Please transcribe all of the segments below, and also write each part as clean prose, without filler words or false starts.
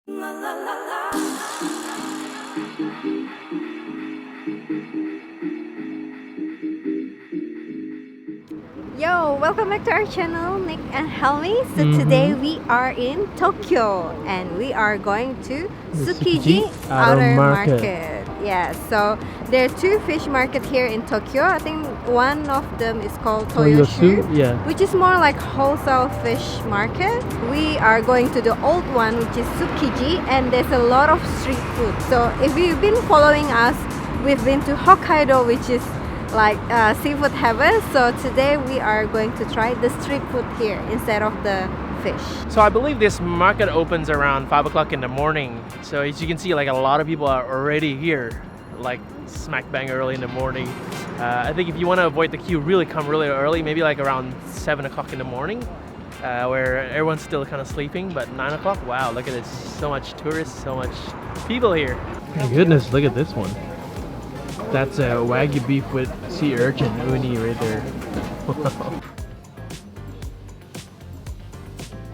Yo, welcome back to our channel, Nick and Helmi. So today we are in Tokyo and we are going to Tsukiji Outer Market. Yeah, so there are two fish markets here in Tokyo. I think one of them is called Toyosu, which is more like wholesale fish market. We are going to the old one, which is Tsukiji, and there's a lot of street food. So if you've been following us, we've been to Hokkaido, which is like seafood heaven. So today we are going to try the street food here instead of the fish. So I believe this market opens around 5 o'clock in the morning. So as you can see, like a lot of people are already here, like smack bang early in the morning. I think if you want to avoid the queue, really come really early, maybe like around 7 o'clock in the morning, where everyone's still kind of sleeping. But 9 o'clock, wow, look at this, so much tourists, so much people here. My goodness, look at this one. That's a Wagyu beef with sea urchin uni right there.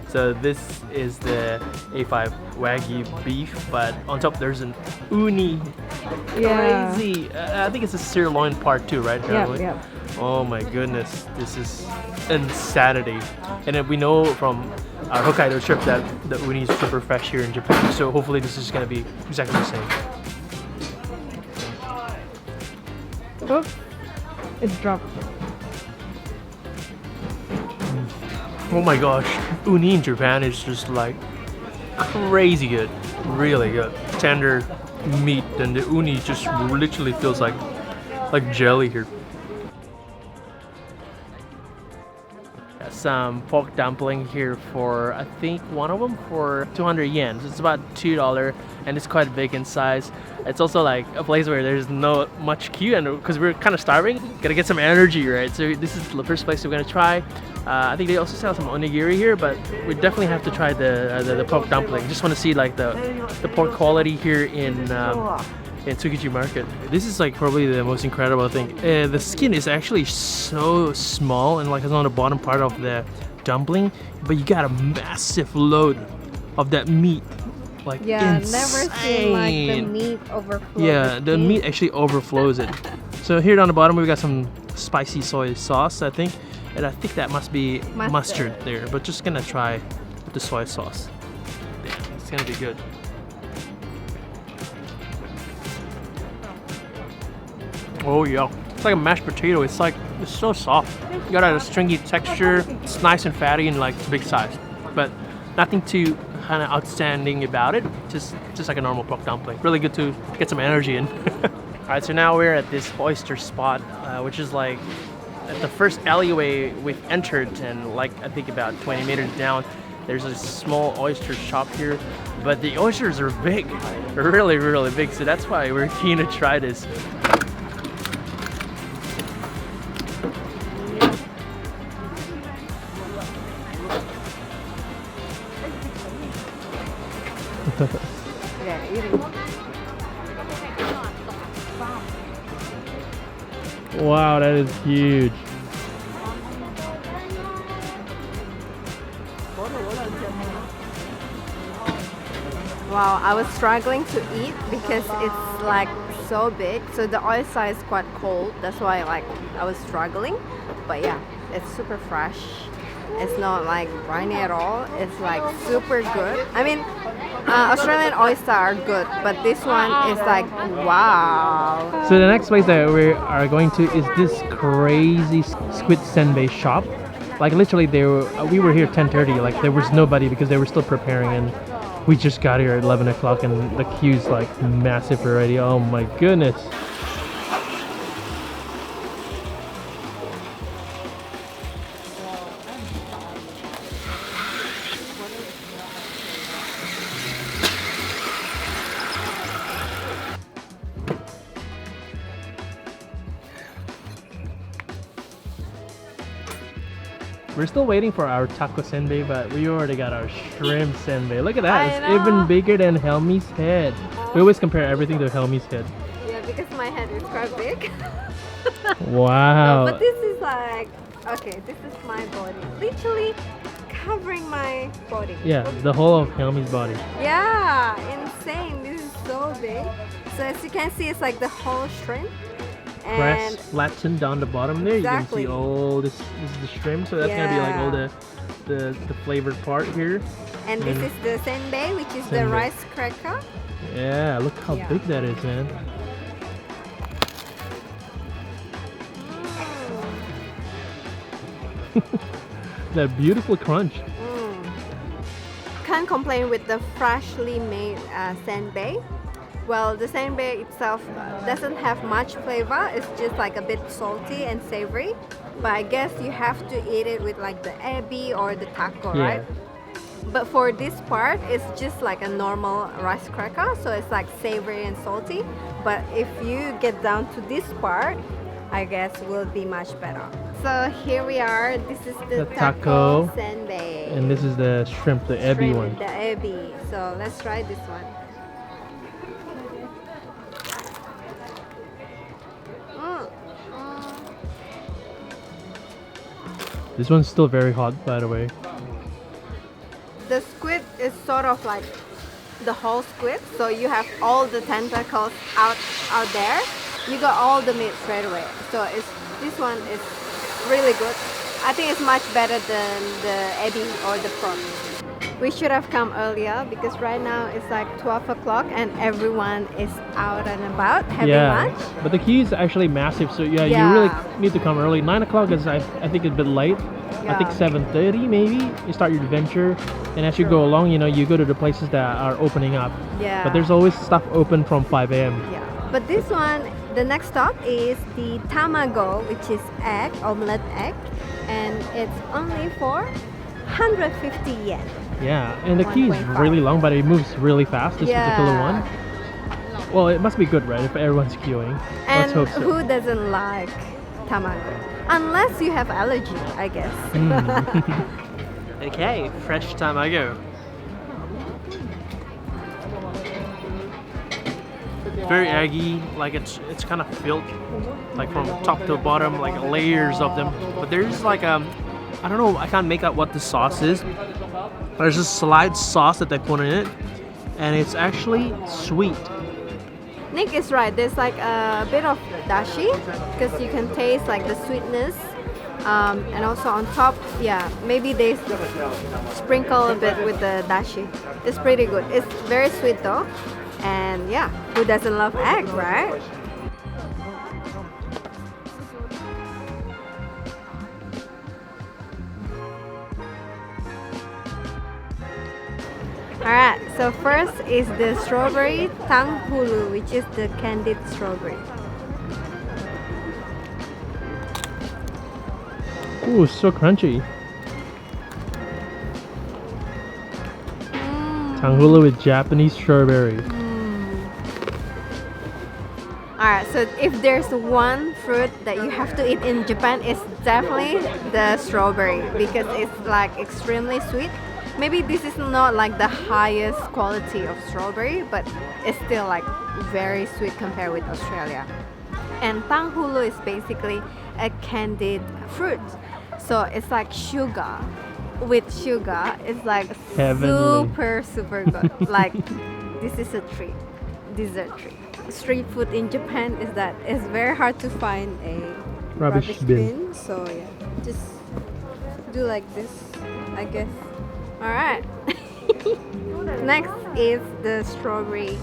So this is the A5 Wagyu beef, but on top there's an uni. Crazy. I think it's a sirloin part too, right? Yeah. Oh my goodness, this is insanity. And then we know from our Hokkaido trip that the uni is super fresh here in Japan, so hopefully this is going to be exactly the same. Oh, it's dropped. Oh my gosh, uni in Japan is just like crazy good, really good. Tender meat, and the uni just literally feels like jelly here. Some pork dumpling here for, I think one of them for 200 yen. So it's about $2 and it's quite big in size. It's also like a place where there's no much queue, and because we're kind of starving, gotta get some energy, right? So this is the first place we're gonna try. I think they also sell some onigiri here, but we definitely have to try the pork dumpling. Just want to see like the pork quality here in Tsukiji Market. This is like probably the most incredible thing. The skin is actually so small and like it's on the bottom part of the dumpling, but you got a massive load of that meat. Like insane. Never seen like the meat overflow. Yeah, the meat actually overflows it. So here down the bottom we got some spicy soy sauce, I think, and I think that must be mustard there. But just gonna try the soy sauce. Damn, it's gonna be good. Oh yeah, it's like a mashed potato. It's so soft. You got a stringy texture. It's nice and fatty and like big size, but nothing too kind of outstanding about it. Just like a normal pork dumpling. Really good to get some energy in. All right, so now we're at this oyster spot, which is like at the first alleyway we've entered, and like I think about 20 meters down, there's a small oyster shop here. But the oysters are big, really, really big. So that's why we're keen to try this. Yeah, eating. Wow, that is huge. Wow, I was struggling to eat because it's like so big. So the oyster is quite cold. That's why like I was struggling. But yeah, it's super fresh. It's not like briny at all. It's like super good. I mean, Australian oysters are good, but this one is like wow. So the next place that we are going to is this crazy squid senbei shop. Like literally, we were here 10:30. Like there was nobody because they were still preparing, and we just got here at 11 o'clock, and the queue's like massive already. Oh my goodness. We're still waiting for our taco senbei, but we already got our shrimp senbei. Look at that, it's even bigger than Helmi's head. We always compare everything to Helmi's head. Yeah, because my head is quite big. Wow. No, but this is like, okay, this is my body. Literally covering my body. Yeah, the whole of Helmi's body. Yeah, insane. This is so big. So as you can see, it's like the whole shrimp. Breast flattened down the bottom there. Exactly. You can see all this is the shrimp, so that's gonna be like all the flavored part here. And this is the senbei, which is the Senbei. rice cracker. Yeah, look how Yeah. big that is, man. That beautiful crunch. Can't complain with the freshly made senbei. Well, the senbei itself doesn't have much flavor. It's just like a bit salty and savory. But I guess you have to eat it with like the ebi or the tako, Yeah. right? But for this part, it's just like a normal rice cracker, so it's like savory and salty. But if you get down to this part, I guess will be much better. So here we are. This is the taco, senbei. and this is the shrimp, the ebi Shrimp, one. The ebi. So let's try this one. This one's still very hot, by the way. The squid is sort of like the whole squid, so you have all the tentacles out there. You got all the meat straight away. So this one is really good. I think it's much better than the ebi or the prawn. We should have come earlier because right now it's like 12 o'clock and everyone is out and about having lunch. But the queue is actually massive, so yeah, you really need to come early. 9 o'clock is I think it's a bit late. I think 7:30 maybe you start your adventure, and as you go along, you know, you go to the places that are opening up. Yeah. But there's always stuff open from 5 a.m. Yeah. But this one, the next stop is the tamago, which is egg, omelette egg, and it's only for 150 yen. Yeah, and the queue is 1.5. really long, but it moves really fast. This particular one. Well, it must be good, right? If everyone's queuing. And Let's hope so. who doesn't like tamago? Unless you have allergy, I guess. Okay, fresh tamago. Very eggy, like it's kind of filled, like from top to bottom, like layers of them. But there's like I don't know, I can't make out what the sauce is. There's a slight sauce that they put in it, and it's actually sweet. Nick is right. There's like a bit of dashi because you can taste like the sweetness, and also on top, yeah, maybe they sprinkle a bit with the dashi. It's pretty good. It's very sweet though, and yeah, who doesn't love egg, right? Alright, so first is the strawberry Tanghulu, which is the candied strawberry. Ooh, so crunchy. Tanghulu with Japanese strawberry. Alright, so if there's one fruit that you have to eat in Japan, it's definitely the strawberry because it's like extremely sweet. Maybe this is not like the highest quality of strawberry, but it's still like very sweet compared with Australia. And Tanghulu is basically a candied fruit. So it's like sugar. With sugar, it's like Heavenly. super good. Like this is a treat, dessert treat. Street food in Japan is that it's very hard to find a Rubbish bin. So yeah, just do like this, I guess. Alright. Next is the strawberry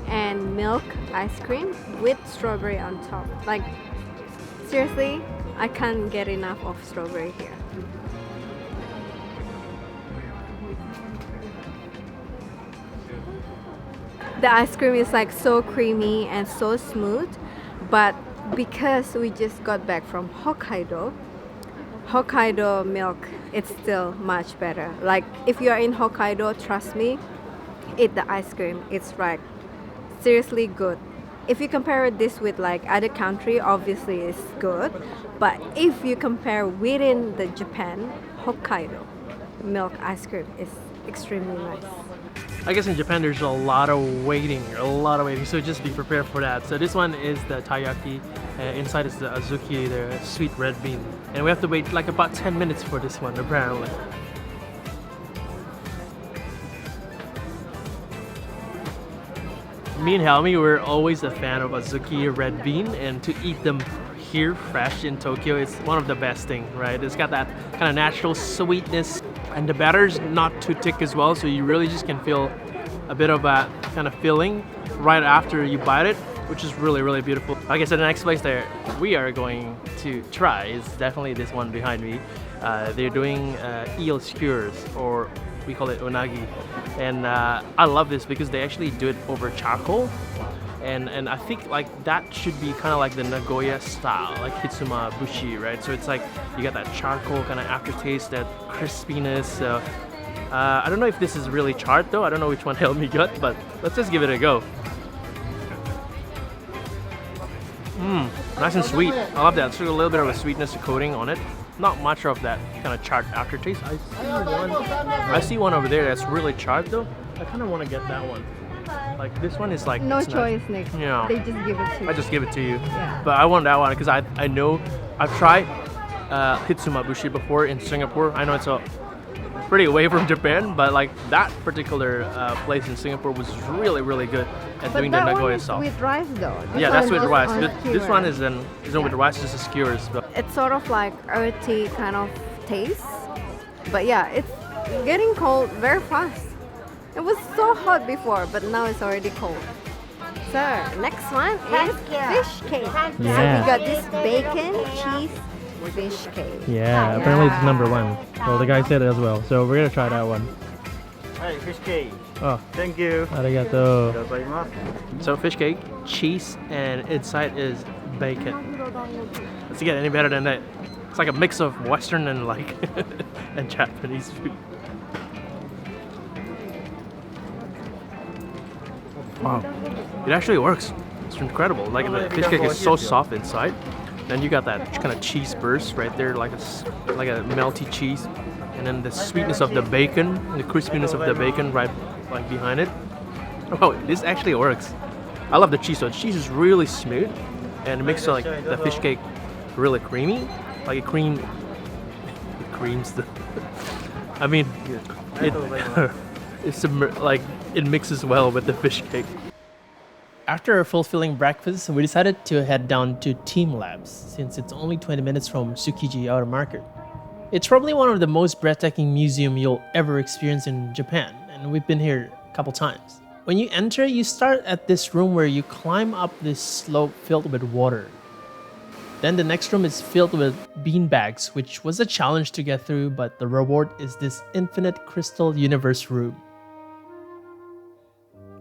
and milk ice cream with strawberry on top. Like, seriously, I can't get enough of strawberry here. The ice cream is like so creamy and so smooth, but because we just got back from Hokkaido milk, it's still much better. Like if you are in Hokkaido, trust me, eat the ice cream. It's like seriously good. If you compare this with like other country, obviously it's good. But if you compare within the Japan, Hokkaido milk ice cream is extremely nice. I guess in Japan there's a lot of waiting, so just be prepared for that. So this one is the taiyaki, inside is the azuki, the sweet red bean. And we have to wait like about 10 minutes for this one apparently. Me and Helmi were always a fan of azuki red bean, and to eat them here fresh in Tokyo is one of the best things, right? It's got that kind of natural sweetness, and the batter's not too thick as well, so you really just can feel a bit of a kind of filling right after you bite it, which is really, really beautiful. Like I said, the next place that we are going to try is definitely this one behind me. They're doing eel skewers, or we call it unagi. And I love this because they actually do it over charcoal. And I think like that should be kind of like the Nagoya style, like Hitsuma Bushi, right? So it's like you got that charcoal kind of aftertaste, that crispiness. So I don't know if this is really charred though. I don't know which one Helmi got, but let's just give it a go. Nice and sweet. I love that. It's a little bit of a sweetness coating on it. Not much of that kind of charred aftertaste. I see one over there that's really charred though. I kind of want to get that one. Like this one is like No choice, Nick. Yeah. They just give it to you. I just give it to you. Yeah. But I want that one because I know I've tried Hitsuma Bushi before in Singapore. I know it's a pretty away from Japan, but like that particular place in Singapore was really, really good at doing the Nagoya sauce. With rice though. Yeah, that's with rice. On This one isn't with rice, just a skewers. But it's sort of like earthy kind of taste. But yeah, it's getting cold very fast. It was so hot before, but now it's already cold. So next one is fish cake. So we Yeah. got this bacon cheese fish cake. Yeah, apparently it's number one. Well, the guy said it as well, so we're gonna try that one. Hi, fish cake. Oh, Thank you. arigato. so fish cake, cheese, and inside is bacon. Let's get any better than that. It's like a mix of Western and like and Japanese food. Wow, it actually works. It's incredible. Like the fish cake is so soft inside. Then you got that kind of cheese burst right there, like a melty cheese, and then the sweetness of the bacon, the crispiness of the bacon right like behind it. Oh, this actually works. I love the cheese. So the cheese is really smooth, and it makes like the fish cake really creamy. Like it creams the. I mean, it mixes well with the fish cake. After a fulfilling breakfast, we decided to head down to TeamLab since it's only 20 minutes from Tsukiji Outer Market. It's probably one of the most breathtaking museums you'll ever experience in Japan, and we've been here a couple times. When you enter, you start at this room where you climb up this slope filled with water. Then the next room is filled with beanbags, which was a challenge to get through, but the reward is this infinite crystal universe room.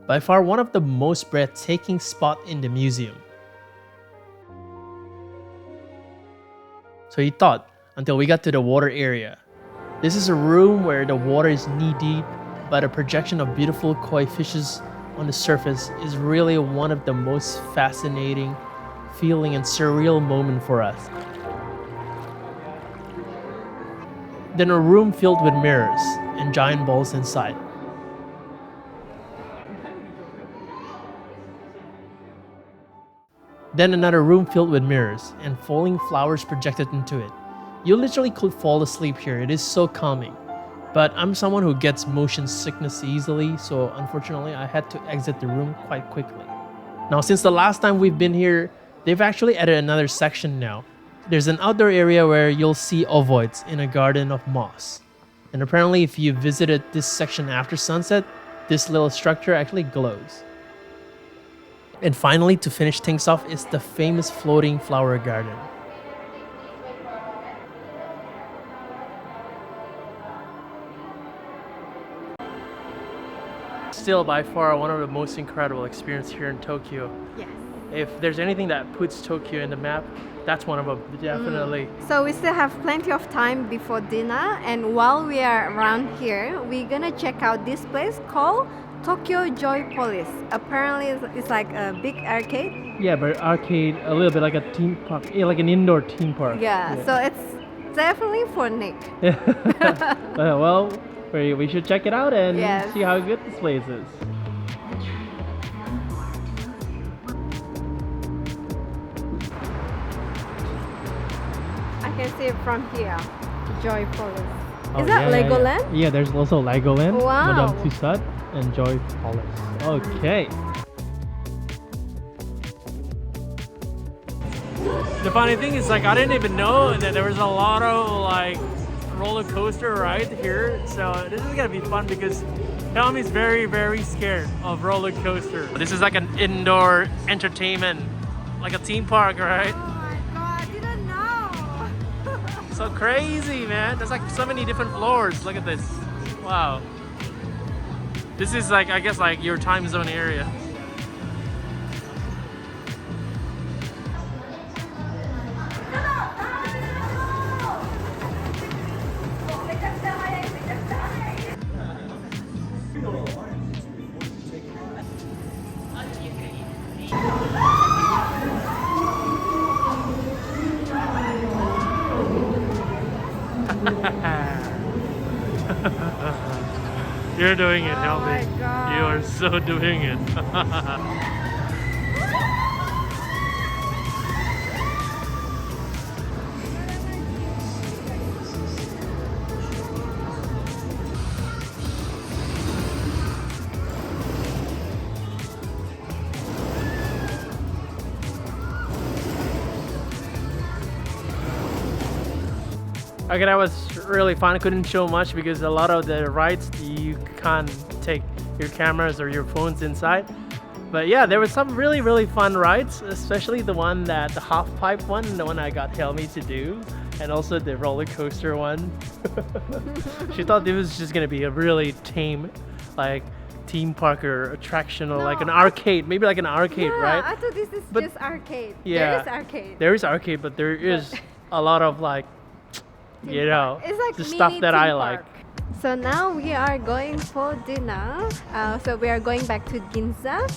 By far one of the most breathtaking spot in the museum. So you thought, until we got to the water area. This is a room where the water is knee-deep, but a projection of beautiful koi fishes on the surface is really one of the most fascinating, feeling and surreal moment for us. Then a room filled with mirrors and giant balls inside. Then another room filled with mirrors and falling flowers projected into it. You literally could fall asleep here, it is so calming. But I'm someone who gets motion sickness easily, so unfortunately I had to exit the room quite quickly. Now since the last time we've been here, they've actually added another section now. There's an outdoor area where you'll see ovoids in a garden of moss. And apparently if you visited this section after sunset, this little structure actually glows. And finally, to finish things off, is the famous floating flower garden. Still by far one of the most incredible experiences here in Tokyo. Yes. If there's anything that puts Tokyo in the map, that's one of them, definitely. So we still have plenty of time before dinner, and while we are around here, we're gonna check out this place called Tokyo Joypolis. Apparently it's like a big arcade. Yeah, but arcade, a little bit like a theme park, yeah, like an indoor theme park. Yeah, so it's definitely for Nick. Well, we should check it out and Yes. see how good this place is. I can see it from here. Joypolis. Oh, Is that yeah, Legoland? Yeah. Yeah, there's also Legoland, Wow. Madame Tussauds, and Joypolis. Okay. The funny thing is, like, I didn't even know that there was a lot of like roller coaster ride here. So this is gonna be fun because Helmi's very, very scared of roller coaster. This is like an indoor entertainment, like a theme park, right? Oh my god, I didn't know. So crazy, man. There's like so many different floors. Look at this. Wow. This is like, I guess, like your time zone area. You're doing it, Helmi. my God. You are so doing it. Okay, that was really fun. I couldn't show much because a lot of the rides you can't take your cameras or your phones inside. But yeah, there was some really, really fun rides, especially the half pipe one, the one I got Helmi to do, and also the roller coaster one. She thought it was just gonna be a really tame, like theme park or attraction or like an arcade, maybe like an arcade, Yeah, right? I thought this is But- just arcade. Yeah. There is arcade. There is arcade, but there is a lot of like, you know, It's like the mini stuff that I theme like. park. So now we are going for dinner. So we are going back to Ginza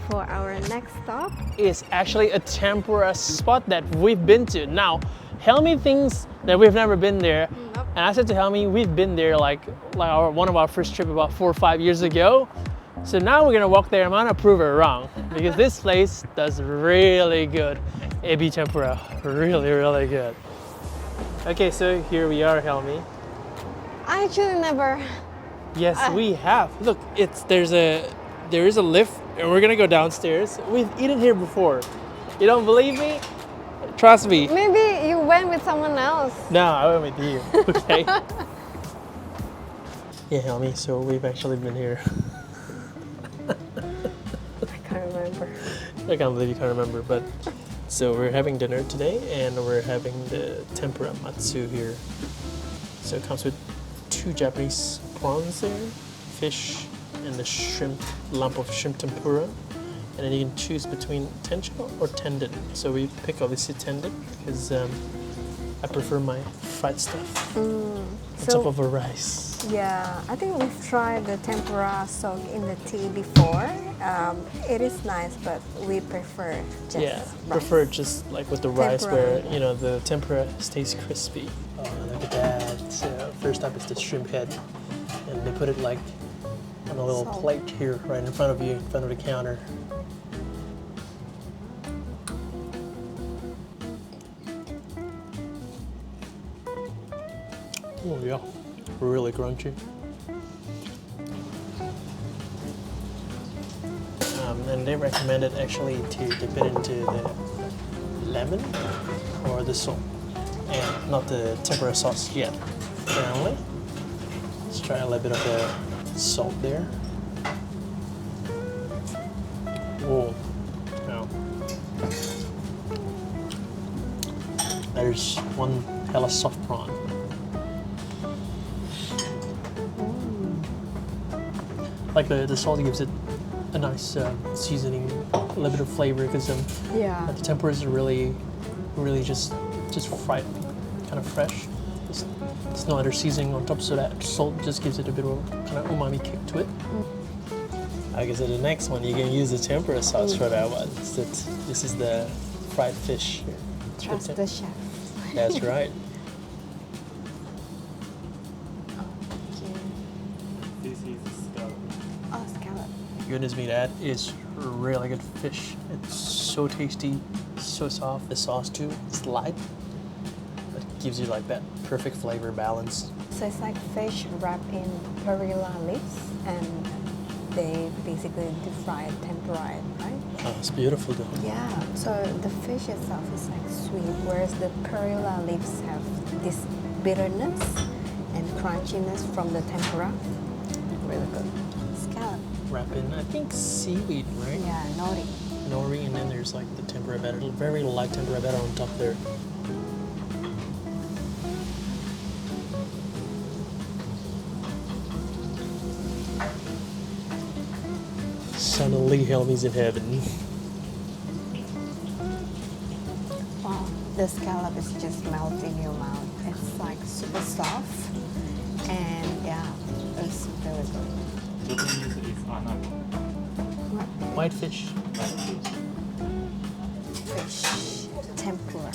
for our next stop. Is actually a tempura spot that we've been to. Now, Helmi thinks that we've never been there. Nope. And I said to Helmi, we've been there like one of our first trip about 4 or 5 years ago. So now we're gonna walk there. I'm gonna prove her wrong because this place does really good ebi tempura. Really, really good. Okay, so here we are, Helmi. I actually never. Yes, we have. Look, there is a lift, and we're gonna go downstairs. We've eaten here before. You don't believe me? Trust me. Maybe you went with someone else. No, I went with you. Okay. Yeah, Helmi. So we've actually been here. I can't remember. I can't believe you can't remember, but so we're having dinner today, and we're having the tempura matsu here. So it comes with 2 Japanese prawns there, fish, and the shrimp, lump of shrimp tempura. And then you can choose between tencho or tendon. So we pick obviously tendon because I prefer my fried stuff on top of a rice. Yeah, I think we've tried the tempura soak in the tea before. It is nice, but we prefer just rice. Prefer just like with the rice Tempura. where, you know, the tempura stays crispy. Oh, look at that. So first up is the shrimp head. And they put it like on a little Salt. plate here right in front of you, in front of the counter. Oh yeah, really crunchy. And they recommended actually to dip it into the lemon or the salt, and not the tempura sauce yet. Apparently, let's try a little bit of the salt there. Whoa, now there's one hella soft prawn. Like the salt gives it a nice seasoning, a little bit of flavor because Yeah. the tempura is really just fried, kind of fresh. There's no other seasoning on top, so that salt just gives it a bit of kind of umami kick to it. I guess the next one you can use the tempura sauce for that one. This is the fried fish. Trust the chef. That's right. This is scallop. Oh, scallop. Goodness me, that is really good fish. It's so tasty, so soft. The sauce too, it's light. It gives you like that perfect flavor balance. So it's like fish wrapped in perilla leaves and they basically deep fry tempura, right? Oh, it's beautiful though. Yeah, so the fish itself is like sweet, whereas the perilla leaves have this bitterness and crunchiness from the tempura. Really good. Scallop. Wrap in, I think, seaweed, right? Yeah, nori. Nori, and then there's like the tempura batter, very light tempura batter on top there. Suddenly, Helmi's in heaven. Wow, the scallop is just melting in your mouth. It's like super soft, and yeah, it's really good. The thing is unagi. White fish. Fish tempura.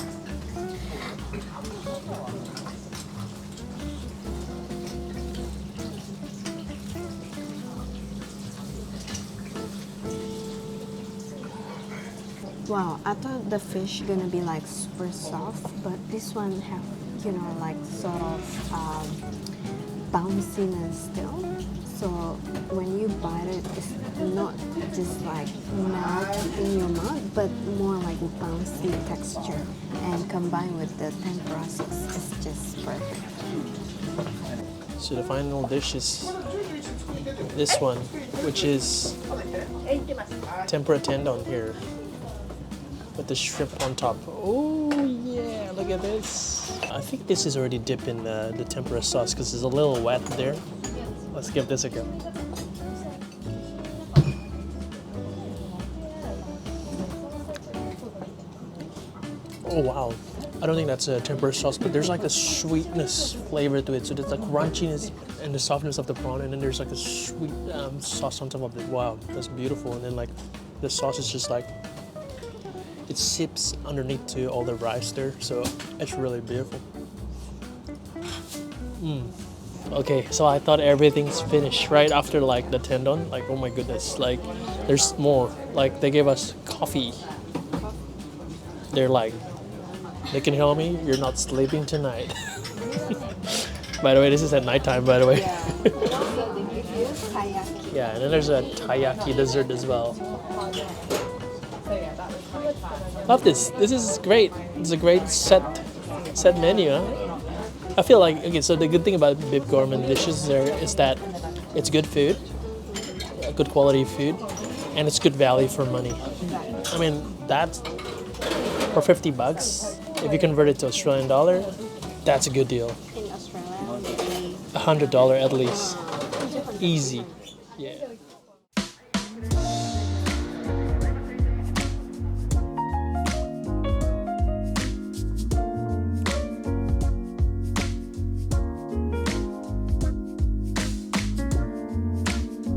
Wow, I thought the fish gonna be like super soft, but this one have, you know, like sort of bounciness still. So when you bite it, it's not just like melt in your mouth, but more like bouncy texture. And combined with the tempura sauce, it's just perfect. So the final dish is this one, which is tempura tendon here with the shrimp on top. Oh yeah, look at this. I think this is already dipped in the tempura sauce because it's a little wet there. Let's give this a go. Oh wow. I don't think that's a tempura sauce, but there's like a sweetness flavor to it. So there's like crunchiness and the softness of the prawn, and then there's like a sweet sauce on top of it. Wow, that's beautiful. And then like the sauce is just like, it sips underneath to all the rice there. So it's really beautiful. Okay, so I thought everything's finished right after like the tendon. Like, oh my goodness, like there's more. Like they gave us coffee. They're like, Nick and Helmi, you're not sleeping tonight. By the way, this is at nighttime, by the way. Yeah. So they give you taiyaki. Yeah, and then there's a taiyaki dessert as well. Love this. This is great. It's a great set menu. Huh? I feel like, okay, so the good thing about Bib Gourmet dishes there is that it's good food, good quality food, and it's good value for money. I mean, that's for 50 bucks. If you convert it to Australian dollar, that's a good deal. In Australia, maybe $100 at least. Easy.